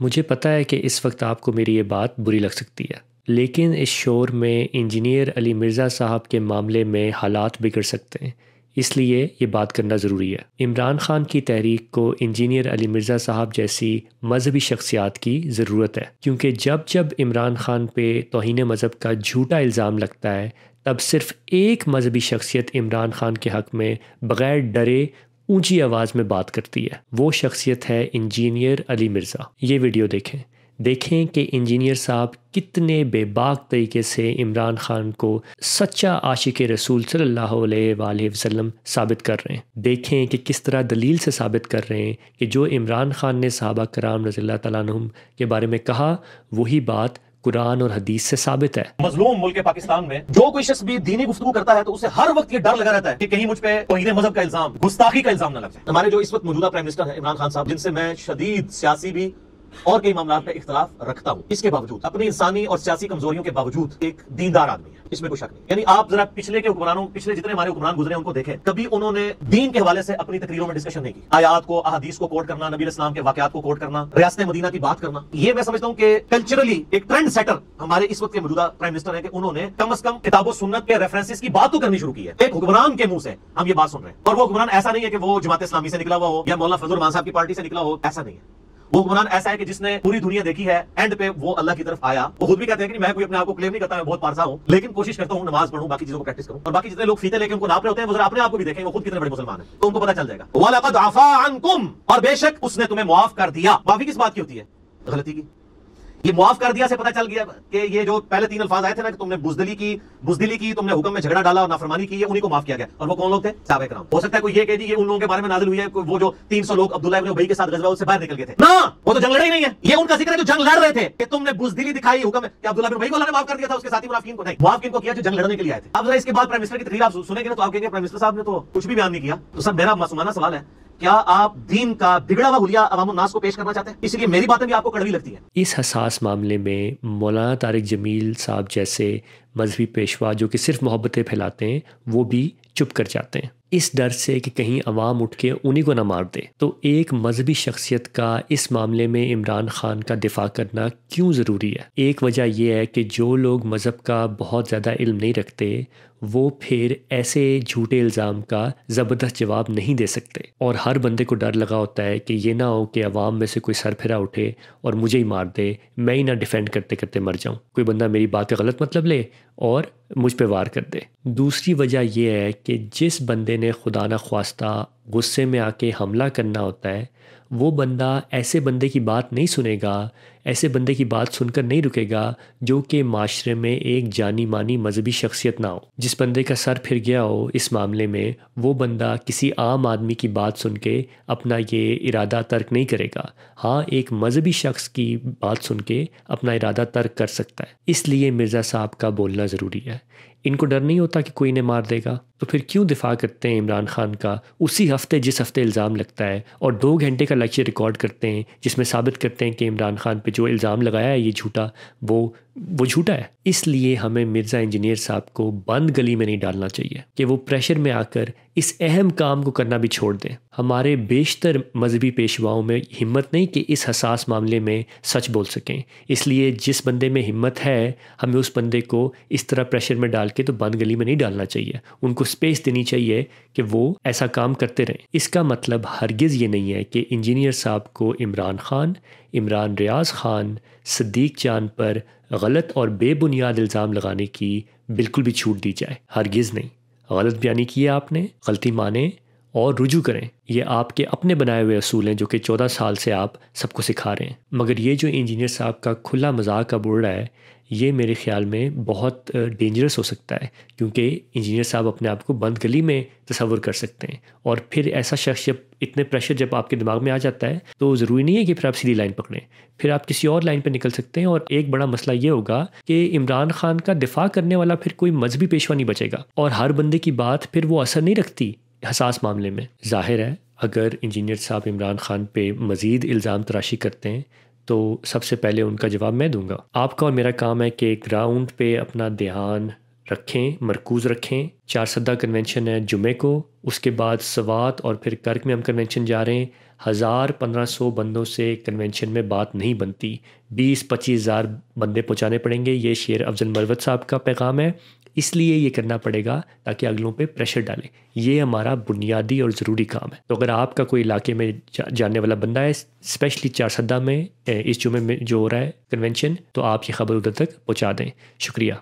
मुझे पता है कि इस वक्त आपको मेरी ये बात बुरी लग सकती है, लेकिन इस शोर में इंजीनियर अली मिर्ज़ा साहब के मामले में हालात बिगड़ सकते हैं, इसलिए ये बात करना ज़रूरी है। इमरान खान की तहरीक को इंजीनियर अली मिर्ज़ा साहब जैसी मजहबी शख्सियात की ज़रूरत है, क्योंकि जब जब इमरान खान पे तौहीन मज़हब का झूठा इल्ज़ाम लगता है तब सिर्फ़ एक मजहबी शख्सियत इमरान खान के हक़ में बग़ैर डरे ऊंची आवाज़ में बात करती है। वो शख्सियत है इंजीनियर अली मिर्ज़ा। ये वीडियो देखें कि इंजीनियर साहब कितने बेबाक तरीके से इमरान खान को सच्चा आशिक रसूल सल्लल्लाहु अलैहि वसल्लम साबित कर रहे हैं। देखें कि किस तरह दलील से साबित कर रहे हैं कि जो इमरान खान ने सहाबा कराम रज़ियल्लाहु तआला अन्हुम के बारे में कहा वही बात कुरान और हदीस से साबित है। मजलूम मुल्क पाकिस्तान में जो कोई शख्स भी दीनी गुफ्तगू करता है तो उसे हर वक्त ये डर लगा रहता है कि कहीं मुझ पे तौहीन मजहब का इल्जाम, गुस्ताखी का इल्जाम न लग जाए। हमारे जो इस वक्त मौजूदा प्राइम मिनिस्टर है इमरान खान साहब, जिनसे मैं शदीद सियासी भी और कई मामलों पे इख्तलाफ रखता हूं, इसके बावजूद अपनी इंसानी और सियासी कमजोरियों के बावजूद एक दीनदार आदमी है, इसमें कोई शक नहीं। यानी आप जरा पिछले जितने हमारे हुक्मरान गुजरे उनको देखें, कभी उन्होंने दीन के हवाले से अपनी तकरीरों में डिस्कशन नहीं की। आयात को, अहादीस को कोट करना, नबी इस्लाम के वाकयात को कोट करना, रियासत मदीना की बात करना, ये मैं समझता हूं कि कल्चरली एक ट्रेंड सेटर हमारे इस वक्त के मौजूदा प्राइम मिनिस्टर है कि उन्होंने कम से कम किताबो सुन्नत के रेफरेंसेस की बात तो करनी शुरू की है। एक हुक्मरान के मुंह से हम ये बात सुन रहे हैं, और वो हुक्मरान ऐसा नहीं है कि वो जमात इस्लामी से निकला हुआ हो या मौलाना फजल रहमान साहब की पार्टी से निकला हो, ऐसा नहीं है। वो हुक्मरान ऐसा है कि जिसने पूरी दुनिया देखी है, एंड पे वो अल्लाह की तरफ आया। वो खुद भी कहते हैं कि मैं कोई अपने आप को क्लेम नहीं करता, मैं बहुत पारसा हूं, लेकिन कोशिश करता हूं नमाज पढ़ूं, बाकी चीजों को प्रैक्टिस करूं। और बाकी जितने लोग फीते लेके उनको नाप रहे होते हैं वो जरा अपने आप को भी देखें, वो खुद कितने बड़े मुसलमान हैं, तो उनको पता चल जाएगा। वलक़द अफ़ा अन्कुम, और बेशक उसने तुम्हें मुआफ कर दिया। माफी किस बात की होती है? गलती की। ये मुआफ कर दिया से पता चल गया कि ये जो पहले 3 अल्फाज आए थे ना कि तुमने बुज़दिली की, तुमने हुक्म में झगड़ा डाला और नाफरमानी की, उन्हीं को माफ किया गया। और वो कौन लोग थे? सहाबा किराम। हो सकता है कोई ये कह दी ये उन लोगों के बारे में नाज़िल हुई है, वो जो 300 लोग अब्दुल्लाह इब्न उबई के साथ गज़वा से बाहर निकल गए थे ना, वो तो जंग लड़े ही नहीं है। ये उनका जिक्र है जो जंग लड़ रहे थे कि तुमने बुज़दिली दिखाई हुक्म में, कि अब्दुल्लाह इब्न उबई को अल्लाह ने माफ कर दिया था, उसके साथी मुनाफिकीन को नहीं। माफ किनको किया? जो जंग लड़ने के लिए आए थे। अब जरा इसके बाद प्राइम मिनिस्टर की तकरीर आप सुनेंगे ना तो आप कहेंगे प्राइम मिनिस्टर साहब ने तो कुछ भी बयान नहीं किया। तो सर मेरा मासूमाना सवाल है, क्या आप दीन का बिगड़ा हुआ हुलिया अवामुन नास को पेश करना चाहते हैं? इसलिए मेरी बातें भी आपको कड़वी लगती है। इस हसास मामले में मौलाना तारिक जमील साहब जैसे मजहबी पेशवा जो कि सिर्फ मोहब्बतें फैलाते हैं वो भी चुप कर जाते हैं, इस डर से कि कहीं अवाम उठ के उन्हीं को ना मार दे। तो एक मजहबी शख्सियत का इस मामले में इमरान खान का दिफा करना क्यों ज़रूरी है? एक वजह यह है कि जो लोग मज़हब का बहुत ज़्यादा इल्म नहीं रखते वो फिर ऐसे झूठे इल्ज़ाम का ज़बरदस्त जवाब नहीं दे सकते, और हर बंदे को डर लगा होता है कि ये ना हो कि अवाम में से कोई सरफिरा उठे और मुझे ही मार दे, मैं ही ना डिफेंड करते करते मर जाऊं, कोई बंदा मेरी बात का गलत मतलब ले और मुझ पे वार कर दे। दूसरी वजह यह है कि जिस बंदे ने खुदा न ख्वास्ता गुस्से में आके हमला करना होता है वो बंदा ऐसे बंदे की बात नहीं सुनेगा, ऐसे बंदे की बात सुनकर नहीं रुकेगा जो कि माशरे में एक जानी मानी मजहबी शख्सियत ना हो। जिस बंदे का सर फिर गया हो इस मामले में, वो बंदा किसी आम आदमी की बात सुन के अपना ये इरादा तर्क नहीं करेगा। हाँ, एक मजहबी शख्स की बात सुन के अपना इरादा तर्क कर सकता है। इसलिए मिर्ज़ा साहब का बोलना ज़रूरी है। इनको डर नहीं होता कि कोई इन्हें मार देगा, तो फिर क्यों दिफा करते हैं इमरान खान का उसी हफ्ते जिस हफ्ते इल्ज़ाम लगता है, और 2 घंटे का लेक्चर रिकॉर्ड करते हैं जिसमें साबित करते हैं कि इमरान खान पे जो इल्ज़ाम लगाया है ये झूठा, वो झूठा है। इसलिए हमें मिर्ज़ा इंजीनियर साहब को बंद गली में नहीं डालना चाहिए कि वो प्रेशर में आकर इस अहम काम को करना भी छोड़ दें। हमारे बेशतर मजहबी पेशवाओं में हिम्मत नहीं कि इस हसास मामले में सच बोल सकें, इसलिए जिस बंदे में हिम्मत है हमें उस बंदे को इस तरह प्रेशर में डाल के तो बंद गली में नहीं डालना चाहिए। उनको स्पेस देनी चाहिए कि वो ऐसा काम करते रहें। इसका मतलब हरगिज़ ये नहीं है कि इंजीनियर साहब को इमरान खान, इमरान रियाज खान, सिद्दीक जान पर गलत और बेबुनियाद इल्ज़ाम लगाने की बिल्कुल भी छूट दी जाए, हरगिज़ नहीं। गलत बयानी की है आपने, गलती माने और रुजू करें। ये आपके अपने बनाए हुए असूल हैं जो कि 14 साल से आप सबको सिखा रहे हैं। मगर ये जो इंजीनियर साहब का खुला मजाक का बोल रहा है ये मेरे ख्याल में बहुत डेंजरस हो सकता है, क्योंकि इंजीनियर साहब अपने आप को बंद गली में तस्वुर कर सकते हैं, और फिर ऐसा शख्स जब इतने प्रेशर जब आपके दिमाग में आ जाता है तो ज़रूरी नहीं है कि फिर आप सीधी लाइन पकड़ें, फिर आप किसी और लाइन पर निकल सकते हैं। और एक बड़ा मसला ये होगा कि इमरान खान का दिफा करने वाला फिर कोई मजहबी पेशवा नहीं बचेगा, और हर बंदे की बात फिर वो असर नहीं रखती हसास मामले में। जाहिर है अगर इंजीनियर साहब इमरान खान पे मज़ीद इल्ज़ाम तराशी करते हैं तो सबसे पहले उनका जवाब मैं दूंगा। आपका और मेरा काम है कि ग्राउंड पे अपना ध्यान रखें, मरकूज़ रखें। 4 सद्दा कन्वेंशन है जुमे को, उसके बाद सवात और फिर कर्क में हम कन्वेंशन जा रहे हैं। 1,000-1,500 बंदों से कन्वेंशन में बात नहीं बनती, 20-25 हज़ार बंदे पहुँचाने पड़ेंगे। ये शेर अफजल मरवत साहब का पैगाम है। इसलिए ये करना पड़ेगा ताकि अगलों पे प्रेशर डालें। ये हमारा बुनियादी और ज़रूरी काम है। तो अगर आपका कोई इलाके में जानने वाला बंदा है, स्पेशली चारसद्दा में इस जुमे में जो हो रहा है कन्वेंशन, तो आप ये ख़बर उधर तक पहुँचा दें। शुक्रिया।